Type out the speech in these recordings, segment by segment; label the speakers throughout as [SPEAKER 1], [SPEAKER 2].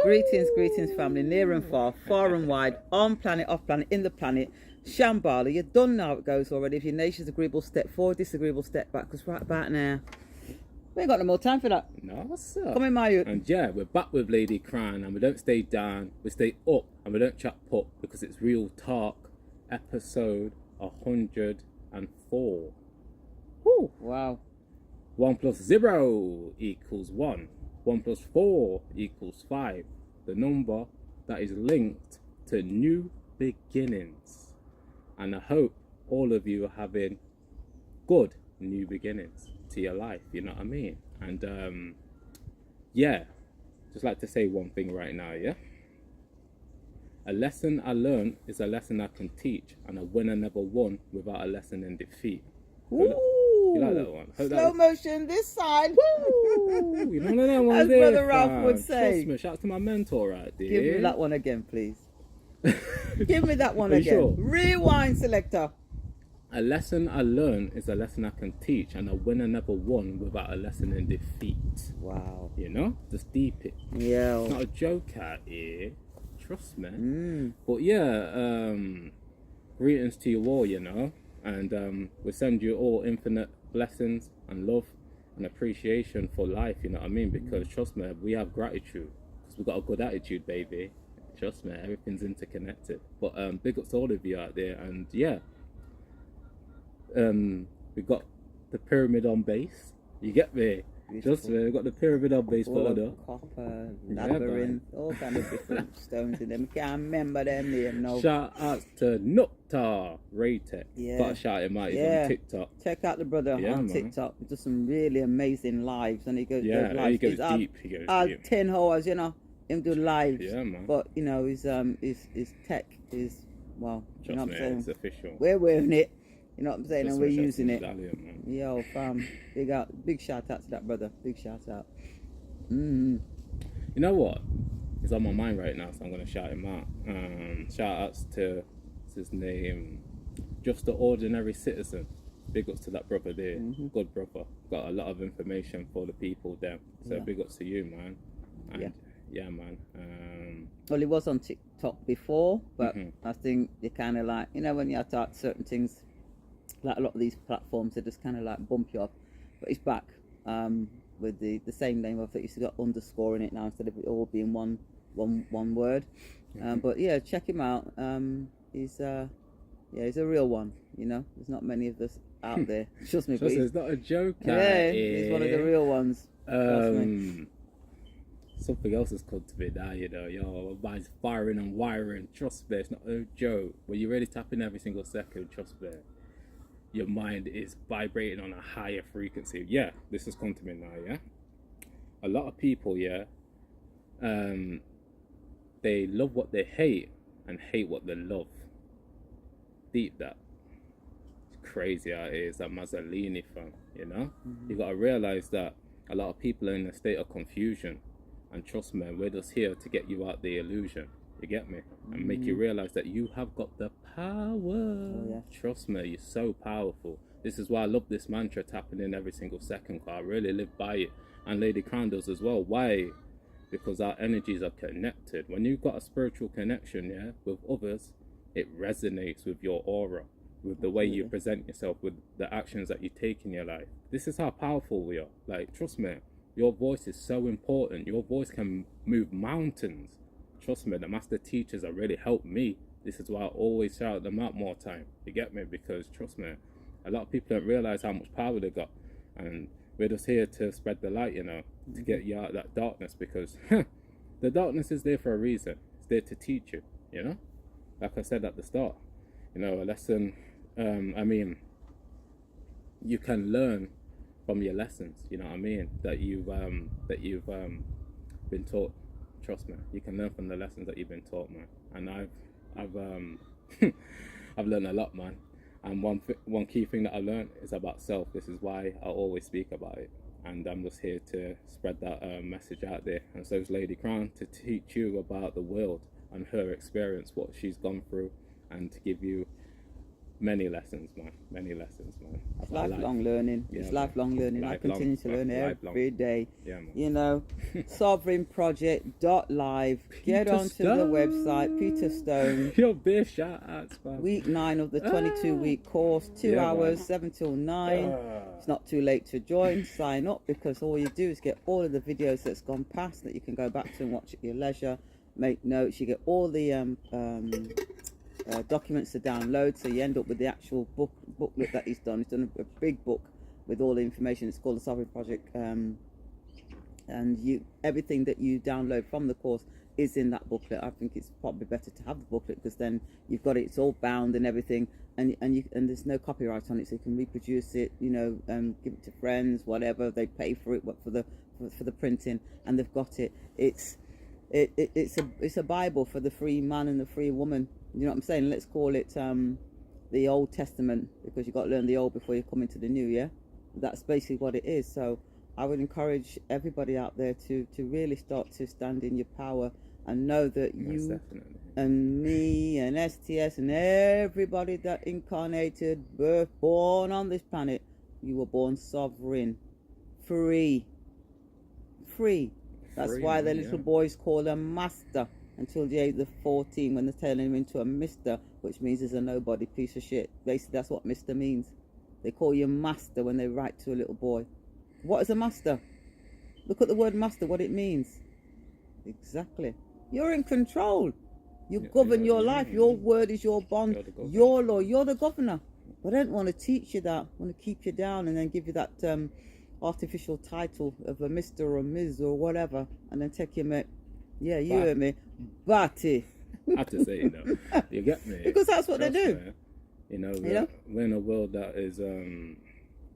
[SPEAKER 1] Greetings, greetings, family, near and far and wide, on planet, off planet, in the planet. Shambhala, you don't know how it goes already. If your nation's agreeable, step forward, disagreeable, step back. Because right about now, we ain't got no more time for that.
[SPEAKER 2] No, what's up?
[SPEAKER 1] Come in, my youth.
[SPEAKER 2] And yeah, we're back with Ladycrowne, and we don't stay down, we stay up, and we don't chat pop, because it's real talk. Episode 104. Woo!
[SPEAKER 1] Wow.
[SPEAKER 2] 1 plus 0 equals 1. 1 plus 4 equals 5. The number that is linked to new beginnings. And I hope all of you are having good new beginnings to your life, you know what I mean? And yeah, just like to say one thing right now, yeah? A lesson I learned is a lesson I can teach, and a winner never won without a lesson in defeat.
[SPEAKER 1] Ooh.
[SPEAKER 2] You like that one?
[SPEAKER 1] Slow motion this side.
[SPEAKER 2] Woo! You know that one
[SPEAKER 1] As
[SPEAKER 2] there,
[SPEAKER 1] Brother Ralph
[SPEAKER 2] fam.
[SPEAKER 1] would say.
[SPEAKER 2] Trust me, shout out to my mentor right there.
[SPEAKER 1] Give me that one again, please. Give me that one
[SPEAKER 2] Are you
[SPEAKER 1] again.
[SPEAKER 2] sure?
[SPEAKER 1] Rewind, selector.
[SPEAKER 2] A lesson I learned is a lesson I can teach, and a winner never won without a lesson in defeat.
[SPEAKER 1] Wow.
[SPEAKER 2] You know? Just deep it.
[SPEAKER 1] Yeah.
[SPEAKER 2] It's not a joke out here. Trust me. But yeah, greetings to you all, you know. And we send you all infinite blessings and love and appreciation for life, you know what I mean? Because trust me, we have gratitude. Because we've got a good attitude, baby. Trust me, everything's interconnected. But big ups to all of you out there. And yeah, we got the pyramid on base. You get me? Just we got the pyramid on base for order.
[SPEAKER 1] Copper, labyrinth, all kind of different stones in them. Can't remember them name no.
[SPEAKER 2] Shout out to Nukta Raytech.
[SPEAKER 1] Yeah.
[SPEAKER 2] Got to shout him out. He's on TikTok.
[SPEAKER 1] Check out the brother on
[SPEAKER 2] man.
[SPEAKER 1] TikTok. He does some really amazing lives, and he goes
[SPEAKER 2] Yeah, he goes deep. He goes deep.
[SPEAKER 1] 10 hours, you know, him do lives.
[SPEAKER 2] Yeah, man.
[SPEAKER 1] But you know, his tech is well. You know what I'm saying?
[SPEAKER 2] It's official.
[SPEAKER 1] We're wearing it. You know what I'm saying?
[SPEAKER 2] Just
[SPEAKER 1] and we're
[SPEAKER 2] wish I
[SPEAKER 1] using
[SPEAKER 2] could
[SPEAKER 1] it.
[SPEAKER 2] rally him, man.
[SPEAKER 1] Yo, fam, big shout out to that brother. Big shout out.
[SPEAKER 2] You know what? He's on my mind right now, so I'm gonna shout him out. Shout outs to what's his name? Just the Ordinary Citizen. Big ups to that brother there. Good brother. Got a lot of information for the people there. So big ups to you, man. And yeah, man.
[SPEAKER 1] Well, he was on TikTok before, but I think you kind of like, you know, when you start certain things, like a lot of these platforms, they just kind of like bump you up. But he's back with the same name. I think he's got underscore in it now instead of it all being one word. But yeah, check him out. He's a real one. You know, there's not many of us out there. Trust me, but
[SPEAKER 2] it's not a joke.
[SPEAKER 1] Yeah, he's one of the real ones.
[SPEAKER 2] Something else has come to me now, you know. Yo, my mind's firing and wiring. Trust me, it's not a joke. When you're really tapping every single second, trust me, your mind is vibrating on a higher frequency. Yeah, this has come to me now, yeah. A lot of people, yeah, they love what they hate and hate what they love. Deep that. It's crazy how it is, that Mazzolini fam, you know? You gotta realize that a lot of people are in a state of confusion. And trust me, we're just here to get you out the illusion. You get me? And make you realize that you have got the power. Trust me, you're so powerful. This is why I love this mantra tapping in every single second, because I really live by it. And Ladycrowne does as well. Why? Because our energies are connected. When you've got a spiritual connection, yeah, with others, it resonates with your aura, with the way you present yourself, with the actions that you take in your life. This is how powerful we are. Like, trust me. Your voice is so important. Your voice can move mountains. Trust me, the master teachers have really helped me. This is why I always shout them out more time. You get me? Because trust me, a lot of people don't realize how much power they got. And we're just here to spread the light, you know, to get you out of that darkness. Because the darkness is there for a reason. It's there to teach you, you know? Like I said at the start, you know, a lesson, I mean, you can learn from your lessons, you know what I mean, that you've been taught. Trust me, you can learn from the lessons that you've been taught, man. And I've I've learned a lot, man. And one key thing that I learned is about self. This is why I always speak about it, and I'm just here to spread that message out there. And so is Ladycrowne, to teach you about the world and her experience, what she's gone through, and to give you Many lessons, man. Many lessons, man.
[SPEAKER 1] It's lifelong learning.
[SPEAKER 2] Yeah,
[SPEAKER 1] it's
[SPEAKER 2] man.
[SPEAKER 1] lifelong learning. I continue to learn every day.
[SPEAKER 2] Yeah, man.
[SPEAKER 1] You know, sovereignproject.live. Get onto the website. Peter Stone.
[SPEAKER 2] Your big shout outs, man.
[SPEAKER 1] Week 9 of the 22-week course. 2 hours, man. 7 till 9. It's not too late to join. Sign up, because all you do is get all of the videos that's gone past that you can go back to and watch at your leisure. Make notes. You get all the documents to download, so you end up with the actual booklet that he's done. He's done a big book with all the information. It's called the Sovereign Project, and everything that you download from the course is in that booklet. I think it's probably better to have the booklet, because then you've got it, it's all bound and everything, and there's no copyright on it, so you can reproduce it, you know, give it to friends, whatever. They pay for it, for the printing, and they've got it. It's a Bible for the free man and the free woman. You know what I'm saying? Let's call it the Old Testament, because you've got to learn the old before you come into the new. Yeah, that's basically what it is. So I would encourage everybody out there to really start to stand in your power and know that you and me and STS and everybody that incarnated, born on this planet, you were born sovereign, free. That's why the little boys call them master until the age of 14, when they're turning him into a mister, which means he's a nobody, piece of shit. Basically, that's what mister means. They call you master when they write to a little boy. What is a master? Look at the word master, what it means. Exactly. You're in control. You govern your life. Your word is your bond, your law. You're the governor. But I don't want to teach you that. I want to keep you down and then give you that artificial title of a Mr. or Ms. or whatever, and then take you, mate. Yeah, you heard me. Batty.
[SPEAKER 2] I have to say, you know, you get me.
[SPEAKER 1] Because that's what they do.
[SPEAKER 2] You know, we're in a world that is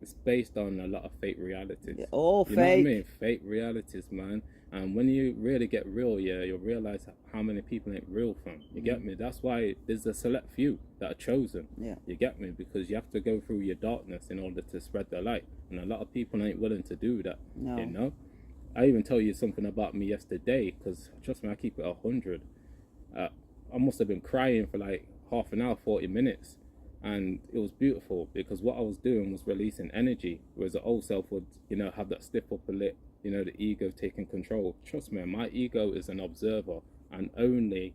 [SPEAKER 2] it's based on a lot of fake realities.
[SPEAKER 1] Yeah, all
[SPEAKER 2] you
[SPEAKER 1] fake.
[SPEAKER 2] Know what I mean? Fake realities, man. And when you really get real, you'll realize how many people ain't real, fam. You get me? That's why there's a select few that are chosen.
[SPEAKER 1] Yeah.
[SPEAKER 2] You get me? Because you have to go through your darkness in order to spread the light. And a lot of people ain't willing to do that.
[SPEAKER 1] No.
[SPEAKER 2] You know? I even tell you something about me yesterday, because trust me, I keep it 100. I must have been crying for like half an hour, 40 minutes. And it was beautiful, because what I was doing was releasing energy, whereas the old self would, you know, have that stiff upper lip, you know, the ego taking control. Trust me, my ego is an observer and only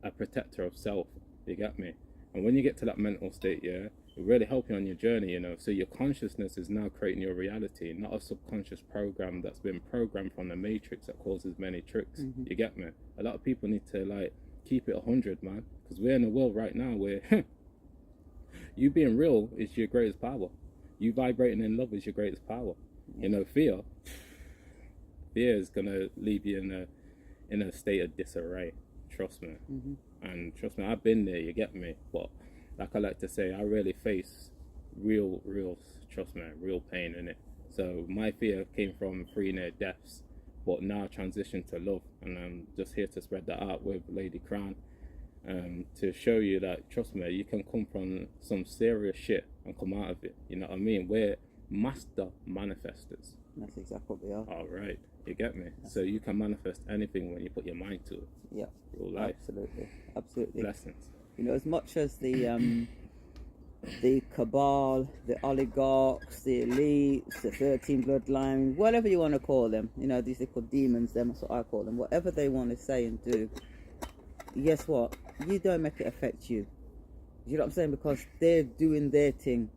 [SPEAKER 2] a protector of self. You get me? And when you get to that mental state, it really help you on your journey, you know. So your consciousness is now creating your reality, not a subconscious program that's been programmed from the matrix that causes many tricks. You get me? A lot of people need to like keep it 100, man, because we're in a world right now where you being real is your greatest power. You vibrating in love is your greatest power. You know, fear is gonna leave you in a state of disarray. Trust me. And trust me, I've been there. You get me? But like I like to say, I really face real, trust me, real pain in it. So my fear came from free near deaths, but now I transitioned to love, and I'm just here to spread that out with Ladycrowne, to show you that, trust me, you can come from some serious shit and come out of it. You know what I mean? We're master manifestors.
[SPEAKER 1] That's exactly what we are.
[SPEAKER 2] All right, you get me? So you can manifest anything when you put your mind to it.
[SPEAKER 1] Yeah.
[SPEAKER 2] Real life.
[SPEAKER 1] Absolutely.
[SPEAKER 2] Blessings.
[SPEAKER 1] You know, as much as the cabal, the oligarchs, the elites, the 13 bloodlines, whatever you want to call them, you know, these little demons, that's what I call them, whatever they want to say and do, guess what? You don't make it affect you. You know what I'm saying? Because they're doing their thing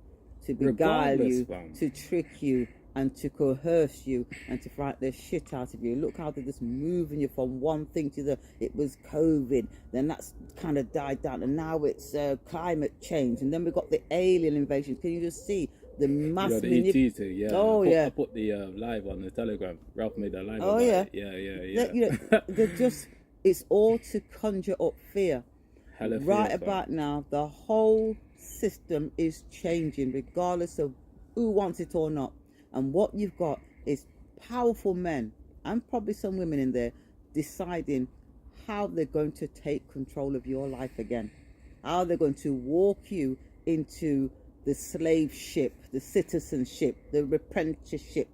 [SPEAKER 1] to beguile you, to trick you, and to coerce you, and to frighten the shit out of you. Look how they're just moving you from one thing to the, it was COVID, then that's kind of died down, and now it's climate change, and then we've got the alien invasion. Can you just see the mass
[SPEAKER 2] manipulation?
[SPEAKER 1] Oh,
[SPEAKER 2] I put the live on the Telegram. Ralph made a live.
[SPEAKER 1] Oh, yeah.
[SPEAKER 2] Yeah.
[SPEAKER 1] You know, they're just, it's all to conjure up fear. Right about now, the whole system is changing, regardless of who wants it or not. And what you've got is powerful men, and probably some women in there, deciding how they're going to take control of your life again. How they're going to walk you into the slave ship, the citizenship, the apprenticeship,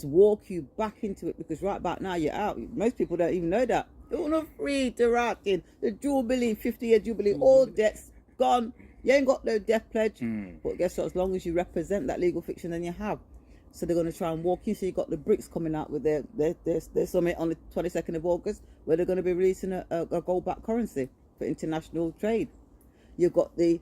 [SPEAKER 1] walk you back into it, because right about now you're out. Most people don't even know that. You're not free to rock in the Jubilee, 50-year Jubilee, all debts gone. You ain't got no death pledge, but guess what? As long as you represent that legal fiction, then you have. So they're going to try and walk you. So you got the BRICS coming out with their summit on the 22nd of August, where they're going to be releasing a gold-backed currency for international trade. You've got the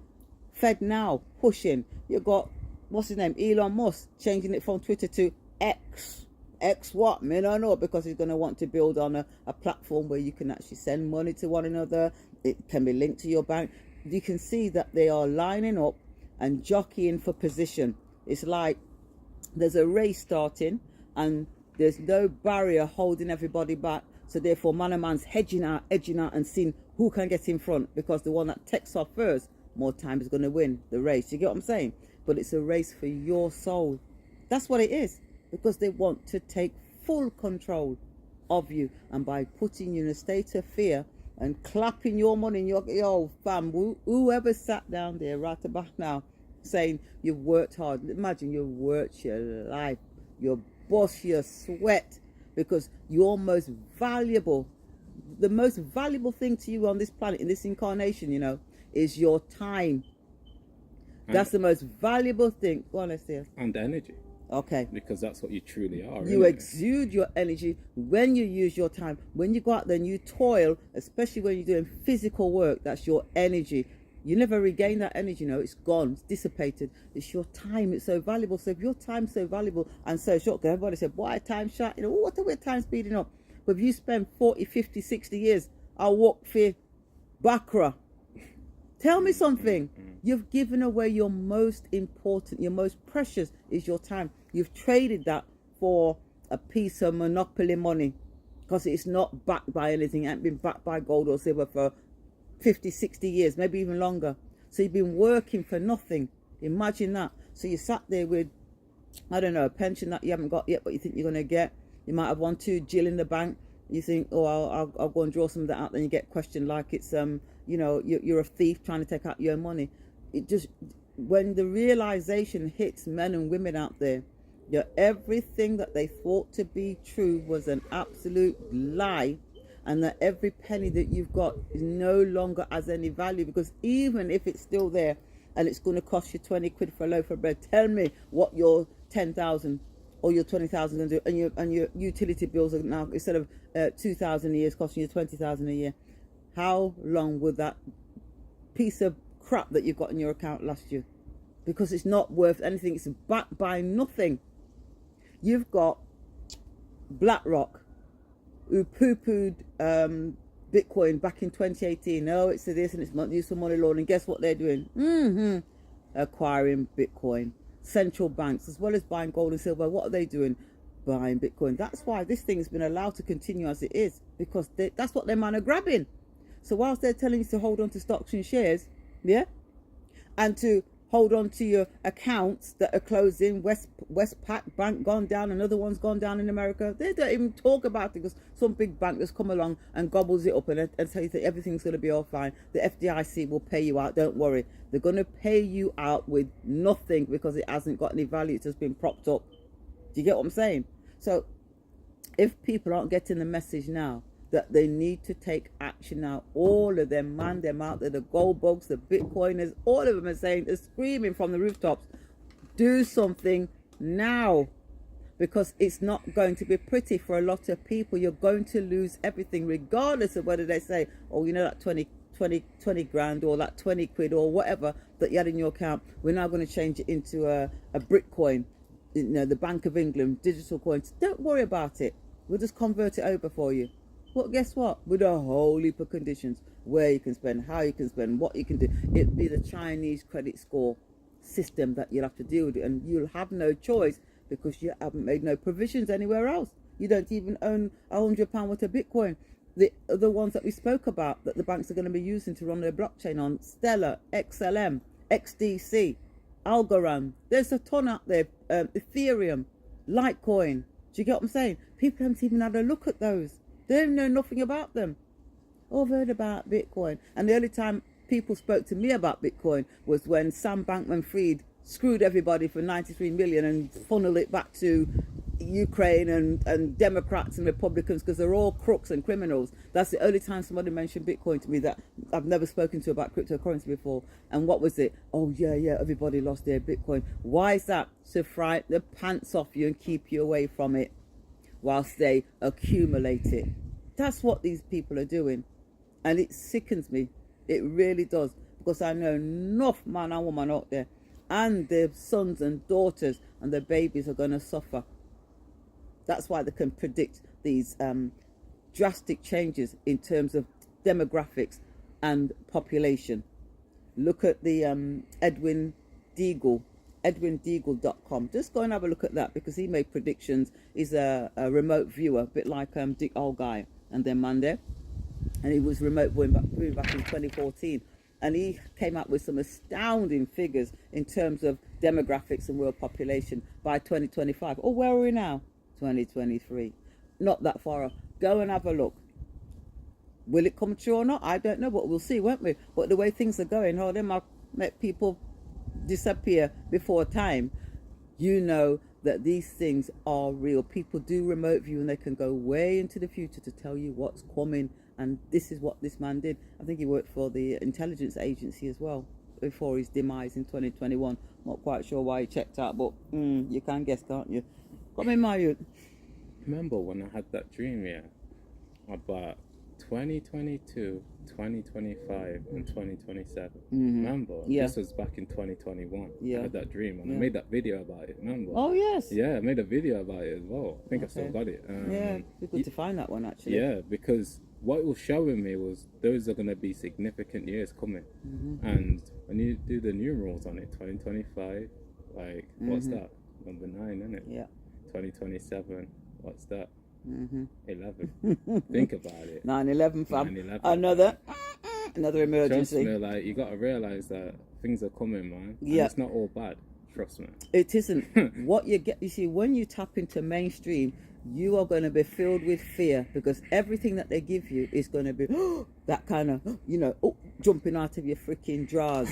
[SPEAKER 1] Fed now pushing. You've got, what's his name, Elon Musk, changing it from Twitter to X. X what? I don't know, because he's going to want to build on a platform where you can actually send money to one another. It can be linked to your bank. You can see that they are lining up and jockeying for position. It's like there's a race starting and there's no barrier holding everybody back. So therefore, man and man's edging out and seeing who can get in front, because the one that takes off first, more time is going to win the race. You get what I'm saying? But it's a race for your soul. That's what it is, because they want to take full control of you. And by putting you in a state of fear and clapping your money in your fam, whoever sat down there right about now saying you've worked hard. Imagine you've worked your life, your bust your sweat, because your most valuable, the most valuable thing to you on this planet, in this incarnation, is your time. That's the most valuable thing. Go on, let's see.
[SPEAKER 2] And energy.
[SPEAKER 1] Okay.
[SPEAKER 2] Because that's what you truly are.
[SPEAKER 1] You exude your energy when you use your time. When you go out there and you toil, especially when you're doing physical work, that's your energy. You never regain that energy, it's gone, it's dissipated. It's your time, it's so valuable. So if your time's so valuable and so short, because everybody said, why time short? What are we time speeding up? But if you spend 40, 50, 60 years, I'll walk for Bakra. Tell me something. You've given away your most important, your most precious is your time. You've traded that for a piece of monopoly money, because it's not backed by anything. It hasn't been backed by gold or silver for 50, 60 years, maybe even longer. So you've been working for nothing. Imagine that. So you sat there with, I don't know, a pension that you haven't got yet, but you think you're going to get. You might have 1-2 Jill in the bank. You think, oh, I'll go and draw some of that out. Then you get questioned like it's, you're a thief trying to take out your own money. It just, when the realization hits men and women out there, everything that they thought to be true was an absolute lie, and that every penny that you've got is no longer has any value, because even if it's still there and it's going to cost you 20 quid for a loaf of bread, tell me what your 10,000 or your 20,000 going to do, and your utility bills are now, instead of 2,000 a year, it's costing you 20,000 a year. How long would that piece of crap that you've got in your account last you? Because it's not worth anything. It's backed by nothing. You've got BlackRock, who poo-pooed Bitcoin back in 2018. Oh, it's this and it's used for money laundering. Guess what they're doing? Acquiring Bitcoin. Central banks, as well as buying gold and silver, what are they doing? Buying Bitcoin. That's why this thing has been allowed to continue as it is, because that's what their man are grabbing. So whilst they're telling you to hold on to stocks and shares, and to hold on to your accounts that are closing, Westpac Bank gone down, another one's gone down in America. They don't even talk about it, because some big bank just come along and gobbles it up and tell you that everything's going to be all fine. The FDIC will pay you out, don't worry. They're going to pay you out with nothing, because it hasn't got any value. It's just been propped up. Do you get what I'm saying? So if people aren't getting the message now that they need to take action now, all of them, man, them out there, the gold bugs, the Bitcoiners, all of them are saying, they're screaming from the rooftops, do something now, because it's not going to be pretty for a lot of people. You're going to lose everything, regardless of whether they say, oh, that 20 grand or that 20 quid or whatever that you had in your account, we're now going to change it into a Bitcoin, the Bank of England digital coins. Don't worry about it. We'll just convert it over for you. But guess what? With a whole heap of conditions, where you can spend, how you can spend, what you can do. It'll be the Chinese credit score system that you'll have to deal with, and you'll have no choice, because you haven't made no provisions anywhere else. You don't even own £100 worth of Bitcoin. The ones that we spoke about that the banks are going to be using to run their blockchain on, Stellar, XLM, XDC, Algorand. There's a ton out there. Ethereum, Litecoin. Do you get what I'm saying? People haven't even had a look at those. They don't know nothing about them. Oh, I've heard about Bitcoin. And the only time people spoke to me about Bitcoin was when Sam Bankman-Fried screwed everybody for 93 million and funneled it back to Ukraine and Democrats and Republicans, because they're all crooks and criminals. That's the only time somebody mentioned Bitcoin to me that I've never spoken to about cryptocurrency before. And what was it? Oh yeah, everybody lost their Bitcoin. Why is that? To frighten the pants off you and keep you away from it whilst they accumulate it. That's what these people are doing. And it sickens me. It really does. Because I know enough man and woman out there, and their sons and daughters and their babies are going to suffer. That's why they can predict these drastic changes in terms of demographics and population. Look at the Edwin Deagle.com. Just go and have a look at that, because he made predictions. He's a remote viewer, a bit like Dick Old Guy and then Monday. And he was remote viewing back in 2014. And he came up with some astounding figures in terms of demographics and world population by 2025. Oh, where are we now? 2023. Not that far off. Go and have a look. Will it come true or not? I don't know, but we'll see, won't we? But the way things are going, they might make people disappear before time. You know that these things are real. People do remote view, and they can go way into the future to tell you what's coming. And this is what this man did. I think he worked for the intelligence agency as well before his demise in 2021. Not quite sure why he checked out, but you can guess, can't you? Come in, my youth.
[SPEAKER 2] Remember when I had that dream, about 2022, 2025, and 2027. Remember?
[SPEAKER 1] Yeah.
[SPEAKER 2] This was back in 2021.
[SPEAKER 1] Yeah.
[SPEAKER 2] I had that dream, and I made that video about it. Remember?
[SPEAKER 1] Oh yes.
[SPEAKER 2] Yeah, I made a video about it as well. I think I still got it.
[SPEAKER 1] Yeah, it'd be good to find that one actually.
[SPEAKER 2] Yeah, because what it was showing me was those are going to be significant years coming. And when you do the numerals on it, 2025, like, what's that? Number 9, isn't it?
[SPEAKER 1] Yeah.
[SPEAKER 2] 2027, what's that? 11. Think about it.
[SPEAKER 1] 9/11, fam.
[SPEAKER 2] 9/11.
[SPEAKER 1] Another emergency.
[SPEAKER 2] Trust me, like, you got to realize that things are coming, man.
[SPEAKER 1] Yeah.
[SPEAKER 2] And it's not all bad. Trust me.
[SPEAKER 1] It isn't. What you get, you see, when you tap into mainstream, you are going to be filled with fear, because everything that they give you is going to be that kind of, jumping out of your freaking drawers,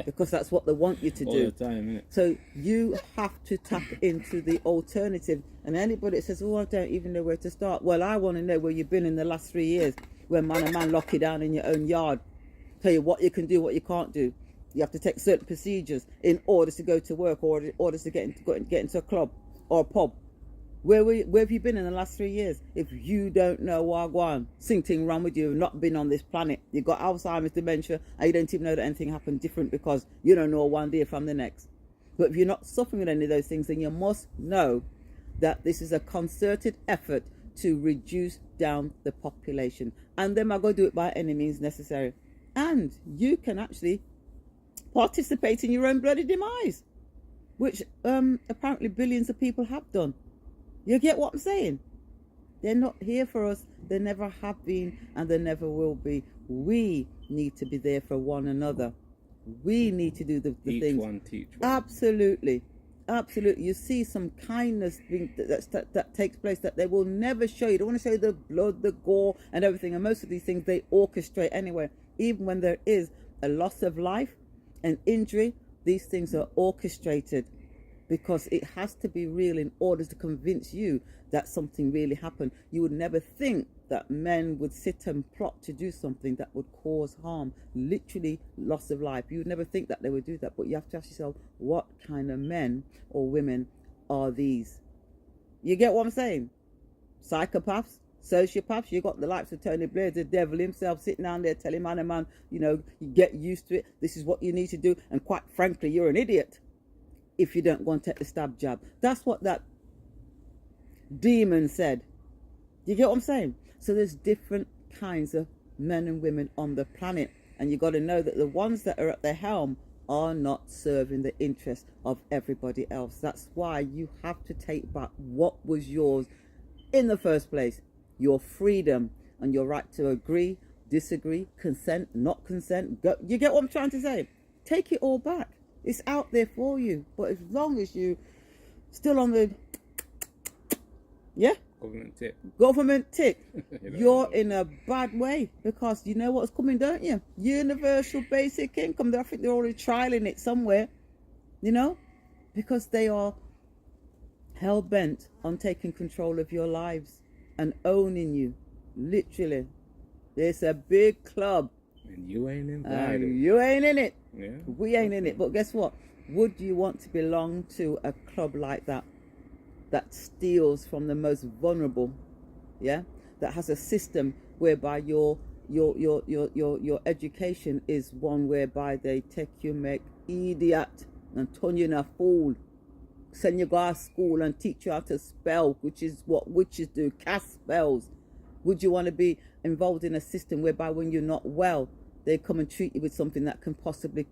[SPEAKER 1] because that's what they want you to do.
[SPEAKER 2] All the time, innit?
[SPEAKER 1] So you have to tap into the alternative. And anybody that says, I don't even know where to start. Well, I want to know where you've been in the last 3 years, when man and man lock you down in your own yard, tell you what you can do, what you can't do. You have to take certain procedures in order to go to work, or in order to get into a club or a pub. Where have you been in the last 3 years? If you don't know Wagwan, something wrong with you, you've not been on this planet. You've got Alzheimer's, dementia, and you don't even know that anything happened different, because you don't know one day from the next. But if you're not suffering with any of those things, then you must know that this is a concerted effort to reduce down the population. And then I'm going to do it by any means necessary. And you can actually participate in your own bloody demise, which apparently billions of people have done. You get what I'm saying? They're not here for us. They never have been, and they never will be. We need to be there for one another. We need to do the
[SPEAKER 2] Each
[SPEAKER 1] things.
[SPEAKER 2] one teach one.
[SPEAKER 1] Absolutely. You see some kindness that takes place that they will never show you. They want to show you the blood, the gore, and everything. And most of these things they orchestrate anyway. Even when there is a loss of life, an injury, these things are orchestrated, because it has to be real in order to convince you that something really happened. You would never think that men would sit and plot to do something that would cause harm, literally loss of life. You would never think that they would do that, but you have to ask yourself, what kind of men or women are these? You get what I'm saying? Psychopaths, sociopaths. You got the likes of Tony Blair, the devil himself, sitting down there telling man and man, you get used to it. This is what you need to do. And quite frankly, you're an idiot if you don't go and take the stab jab. That's what that demon said. You get what I'm saying? So there's different kinds of men and women on the planet, and you got to know that the ones that are at the helm are not serving the interest of everybody else. That's why you have to take back what was yours in the first place. Your freedom and your right to agree, disagree, consent, not consent. You get what I'm trying to say? Take it all back. It's out there for you. But as long as you still on the government tick, you're in a bad way, because you know what's coming, don't you? Universal basic income. I think they're already trialing it somewhere, because they are hell bent on taking control of your lives and owning you. Literally. It's a big club.
[SPEAKER 2] And you ain't invited.
[SPEAKER 1] You ain't in it.
[SPEAKER 2] Yeah.
[SPEAKER 1] We ain't in it. But guess what? Would you want to belong to a club like that? That steals from the most vulnerable, yeah? That has a system whereby your education is one whereby they take you, make idiot and turn you in a fool. Send you go to school and teach you how to spell, which is what witches do, cast spells. Would you want to be involved in a system whereby when you're not well, they come and treat you with something that can possibly,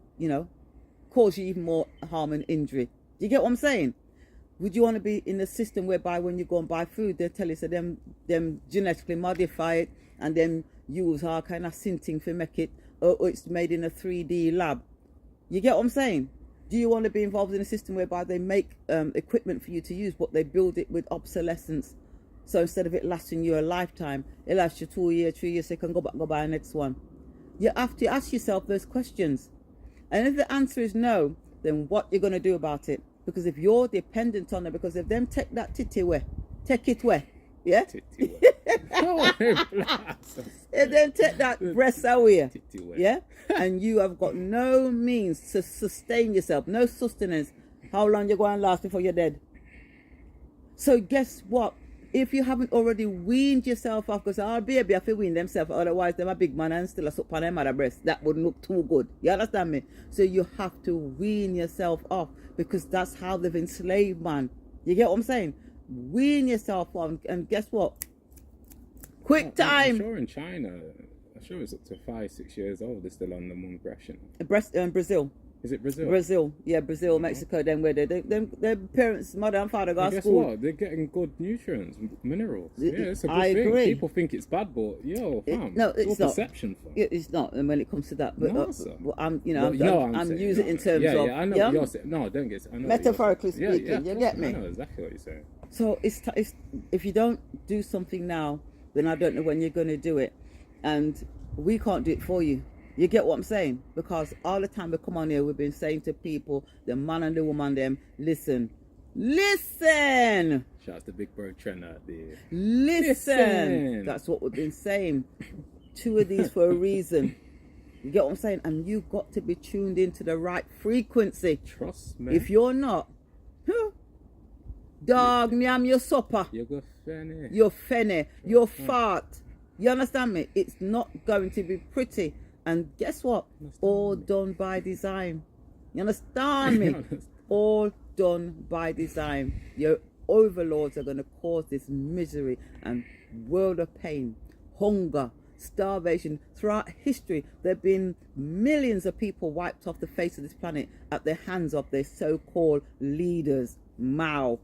[SPEAKER 1] cause you even more harm and injury? Do you get what I'm saying? Would you want to be in a system whereby when you go and buy food, they tell you so them genetically modify it and then use all kind of synthing to make it, or it's made in a 3D lab? You get what I'm saying? Do you want to be involved in a system whereby they make equipment for you to use, but they build it with obsolescence? So instead of it lasting you a lifetime, it lasts you 2 years, 3 years, so you can go back, go buy the next one. You have to ask yourself those questions. And if the answer is no, then what you're going to do about it? Because if you're dependent on it, because if them take that titty away, take it away, yeah?
[SPEAKER 2] Titty
[SPEAKER 1] If them take that breast away,
[SPEAKER 2] away.
[SPEAKER 1] yeah? And you have got no means to sustain yourself, no sustenance, how long you going to last before you're dead? So guess what? If you haven't already weaned yourself off, because our baby have to wean themselves, otherwise they're a big man and still a suck on their mother breast. That wouldn't look too good. You understand me? So you have to wean yourself off, because that's how they've enslaved man. You get what I'm saying? Wean yourself off, and guess what? Quick time.
[SPEAKER 2] I'm sure in China, I'm sure it's up to 5-6 years old. They're still on the mum ration.
[SPEAKER 1] Brazil.
[SPEAKER 2] Is it Brazil?
[SPEAKER 1] Brazil, yeah, Brazil, Mexico. Then where their parents, mother and father go to
[SPEAKER 2] guess
[SPEAKER 1] school.
[SPEAKER 2] What? They're getting good nutrients, minerals. Yeah, it's a good
[SPEAKER 1] I
[SPEAKER 2] thing.
[SPEAKER 1] agree.
[SPEAKER 2] People think it's bad, but fam,
[SPEAKER 1] No, it's
[SPEAKER 2] all
[SPEAKER 1] not.
[SPEAKER 2] perception, fam.
[SPEAKER 1] It's not. And when it comes to that, but
[SPEAKER 2] No, sir.
[SPEAKER 1] I'm
[SPEAKER 2] saying,
[SPEAKER 1] using it in terms
[SPEAKER 2] yeah,
[SPEAKER 1] of
[SPEAKER 2] yeah, I know what you're saying. No, don't get. I know
[SPEAKER 1] metaphorically
[SPEAKER 2] what you're saying.
[SPEAKER 1] speaking.
[SPEAKER 2] Yeah,
[SPEAKER 1] You get me?
[SPEAKER 2] I know exactly what you're saying.
[SPEAKER 1] So it's if you don't do something now, then I don't know when you're going to do it, and we can't do it for you. You get what I'm saying? Because all the time we come on here, we've been saying to people, the man and the woman, them, listen.
[SPEAKER 2] Shout out to Big Bro Trent out there.
[SPEAKER 1] Listen. That's what we've been saying. 2 of these for a reason. You get what I'm saying? And you've got to be tuned into the right frequency.
[SPEAKER 2] Trust me.
[SPEAKER 1] If you're not, dog, me am your supper.
[SPEAKER 2] You go fenny.
[SPEAKER 1] You're fenny. You're fart. You understand me? It's not going to be pretty. And guess what? All done by design. You understand me? All done by design. Your overlords are going to cause this misery and world of pain, hunger, starvation. Throughout history, there have been millions of people wiped off the face of this planet at the hands of their so-called leaders. Mao.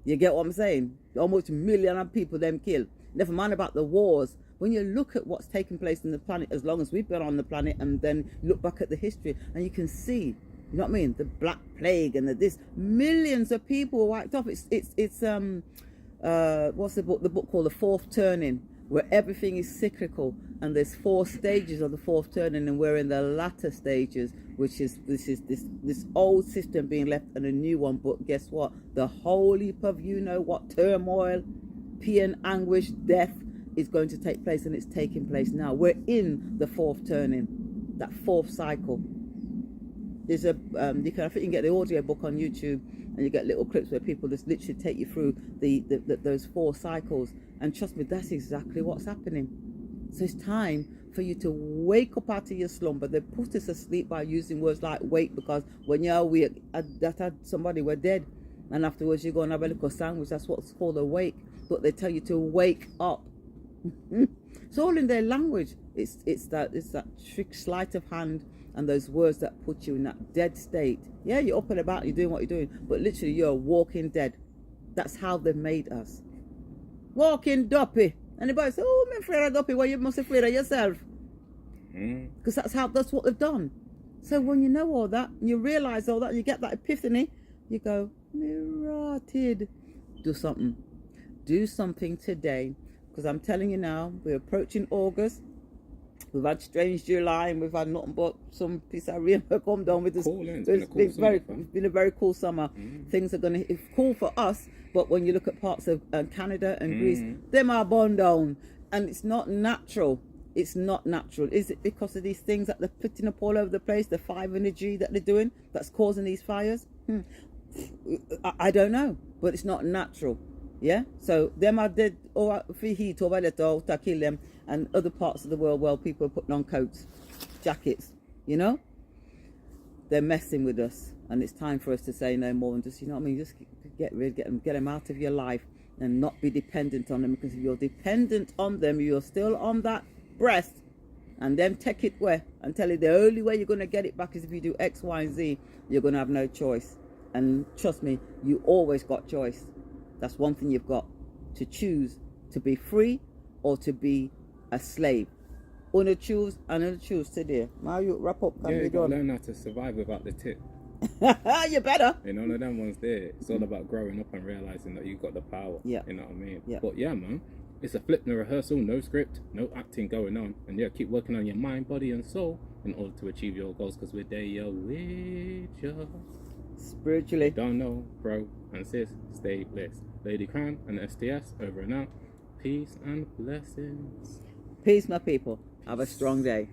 [SPEAKER 1] You get what I'm saying? Almost 1 million of people them killed. Never mind about the wars. When you look at what's taken place in the planet, as long as we've been on the planet, and then look back at the history, and you can see, you know what I mean, the Black Plague and this, millions of people were wiped off. It's what's the book called, The Fourth Turning, where everything is cyclical, and there's 4 stages of the fourth turning, and we're in the latter stages, which is this old system being left and a new one. But guess what? The whole heap of turmoil, pain, anguish, death is going to take place, and it's taking place now. We're in the fourth turning, that fourth cycle. There's I think you can get the audio book on YouTube, and you get little clips where people just literally take you through those 4 cycles. And trust me, that's exactly what's happening. So it's time for you to wake up out of your slumber. They put us asleep by using words like wake, because when you're awake, that had somebody were dead, and afterwards you go and have a little sandwich. That's what's called a wake. But they tell you to wake up. It's all in their language. It's that trick, sleight of hand, and those words that put you in that dead state. Yeah, you're up and about, you're doing what you're doing, but literally you're walking dead. That's how they've made us. Walking duppy. Anybody say, "Oh, I'm afraid of duppy." Well, you must be afraid of yourself. Because that's what they've done. So when you know all that, and you realize all that, and you get that epiphany, you go, "Me rotted." Do something today. Because I'm telling you now, we're approaching August. We've had strange July, and we've had nothing but some piece of rain come down with this.
[SPEAKER 2] Cool,
[SPEAKER 1] it's been a very cool summer. Things are it's cool for us, But when you look at parts of Canada and Greece, them are burned down, and it's not natural. It's not natural. Is it because of these things that they're putting up all over the place, the 5 energy that they're doing, that's causing these fires? I don't know, but it's not natural. Yeah, so them are dead or for heat or to kill them, and other parts of the world where people are putting on coats, jackets, you know, they're messing with us, and it's time for us to say no more and just, you know what I mean, just get them out of your life and not be dependent on them, because if you're dependent on them, you're still on that breast, and then take it where and tell you the only way you're going to get it back is if you do X, Y, and Z. You're going to have no choice, and trust me, you always got choice. That's one thing you've got, to choose to be free or to be a slave. Una choose and una choose today. Now you wrap up.
[SPEAKER 2] Yeah, you gotta learn how to survive without the tip.
[SPEAKER 1] You better.
[SPEAKER 2] You know, none of them ones there. It's all about growing up and realizing that you've got the power.
[SPEAKER 1] Yeah.
[SPEAKER 2] You know what I mean?
[SPEAKER 1] Yeah.
[SPEAKER 2] But yeah, man, it's a flip, no rehearsal, no script, no acting going on. And yeah, keep working on your mind, body, and soul in order to achieve your goals, because we're there, yo, with you.
[SPEAKER 1] Spiritually.
[SPEAKER 2] Don't know, bro and sis, stay blessed. Ladycrowne and STS over and out. Peace and blessings.
[SPEAKER 1] Peace, my people. Have a strong day.